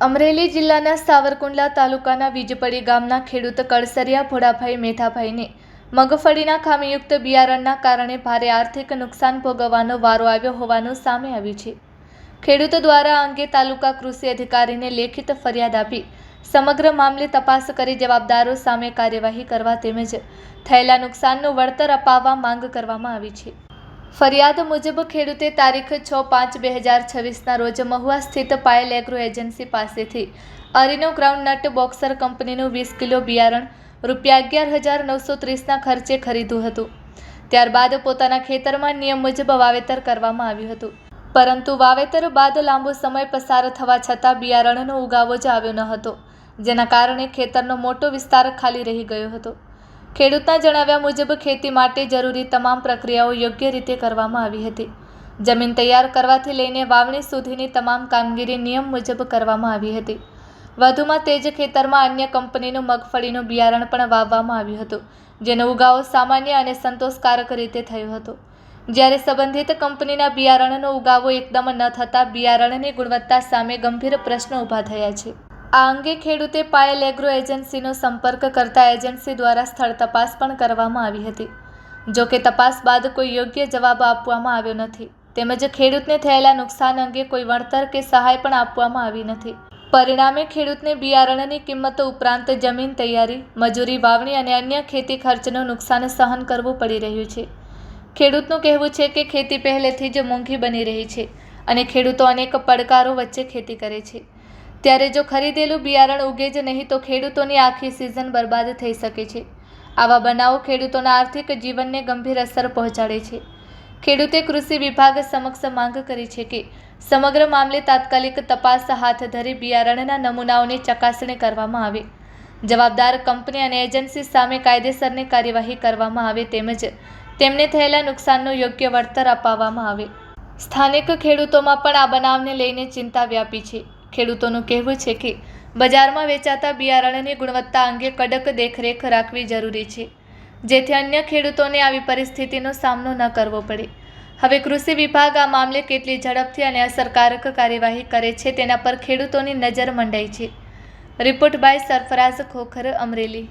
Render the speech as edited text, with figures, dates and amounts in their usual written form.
અમરેલી જિલ્લાના સાવરકુંડલા તાલુકાના વીજપડી ગામના ખેડૂત કળસરિયા ભોળાભાઈ મેઠાભાઈને મગફળીના ખામીયુક્ત બિયારણના કારણે ભારે આર્થિક નુકસાન ભોગવવાનો વારો આવ્યો હોવાનું સામે આવ્યું છે। ખેડૂતો દ્વારા આ અંગે તાલુકા કૃષિ અધિકારીને લેખિત ફરિયાદ આપી સમગ્ર મામલે તપાસ કરી જવાબદારો સામે કાર્યવાહી કરવા તેમજ થયેલા નુકસાનનું વળતર અપાવવા માંગ કરવામાં આવી છે। ફરિયાદ મુજબ ખેડૂતે તારીખ 6/5/2026ના રોજ મહુવા સ્થિત પાયલ એગ્રો એજન્સી પાસેથી અરીનો ગ્રાઉન્ડનટ બોક્સર કંપનીનું 20 કિલો બિયારણ ₹11,930ના ખર્ચે ખરીદ્યું હતું। ત્યારબાદ પોતાના ખેતરમાં નિયમ મુજબ વાવેતર કરવામાં આવ્યું હતું, પરંતુ વાવેતર બાદ લાંબો સમય પસાર થવા છતાં બિયારણનો ઉગાવો જ આવ્યો ન હતો, જેના કારણે ખેતરનો મોટો વિસ્તાર ખાલી રહી ગયો હતો। ખેડૂતના જણાવ્યા મુજબ ખેતી માટે જરૂરી તમામ પ્રક્રિયાઓ યોગ્ય રીતે કરવામાં આવી હતી। જમીન તૈયાર કરવાથી લઈને વાવણી સુધીની તમામ કામગીરી નિયમ મુજબ કરવામાં આવી હતી। વધુમાં તે જ ખેતરમાં અન્ય કંપનીનું મગફળીનું બિયારણ પણ વાવવામાં આવ્યું હતું, જેનો ઉગાવો સામાન્ય અને સંતોષકારક રીતે થયો હતો। જ્યારે સંબંધિત કંપનીના બિયારણનો ઉગાવો એકદમ ન થતાં બિયારણની ગુણવત્તા સામે ગંભીર પ્રશ્નો ઊભા થયા છે। આ અંગે ખેડૂતે પાયલ એગ્રો એજન્સીનો સંપર્ક કરતા એજન્સી દ્વારા સ્થળ તપાસ પણ કરવામાં આવી હતી। જો કે તપાસ બાદ કોઈ યોગ્ય જવાબ આપવામાં આવ્યો નથી, તેમજ ખેડૂતને થયેલા નુકસાન અંગે કોઈ વળતર કે સહાય પણ આપવામાં આવી નથી। પરિણામે ખેડૂતને બિયારણની કિંમત ઉપરાંત જમીન તૈયારી, મજૂરી, વાવણી અને અન્ય ખેતી ખર્ચનું નુકસાન સહન કરવું પડી રહ્યું છે। ખેડૂતનું કહેવું છે કે ખેતી પહેલેથી જ મોંઘી બની રહી છે અને ખેડૂતો અનેક પડકારો વચ્ચે ખેતી કરે છે, ત્યારે જો ખરીદેલું બિયારણ ઉગે જ નહીં તો ખેડૂતોની આખી સિઝન બરબાદ થઈ શકે છે। આવા બનાવો ખેડૂતોના આર્થિક જીવનને ગંભીર અસર પહોંચાડે છે। ખેડૂતે કૃષિ વિભાગ સમક્ષ માંગ કરી છે કે સમગ્ર મામલે તાત્કાલિક તપાસ હાથ ધરી બિયારણના નમૂનાઓની ચકાસણી કરવામાં આવે, જવાબદાર કંપની અને એજન્સી સામે કાયદેસરની કાર્યવાહી કરવામાં આવે તેમજ તેમને થયેલા નુકસાનનું યોગ્ય વળતર અપાવવામાં આવે। સ્થાનિક ખેડૂતોમાં પણ આ બનાવને લઈને ચિંતા વ્યાપી છે। ખેડૂતોનું કહેવું છે કે બજારમાં વેચાતા બિયારણની ગુણવત્તા અંગે કડક દેખરેખ રાખવી જરૂરી છે, જેથી અન્ય ખેડૂતોને આવી પરિસ્થિતિનો સામનો ન કરવો પડે। હવે કૃષિ વિભાગ આ મામલે કેટલી ઝડપથી અને અસરકારક કાર્યવાહી કરે છે તેના પર ખેડૂતોની નજર મંડાઈ છે। Report by Sarfaraz Khokhar, Amreli.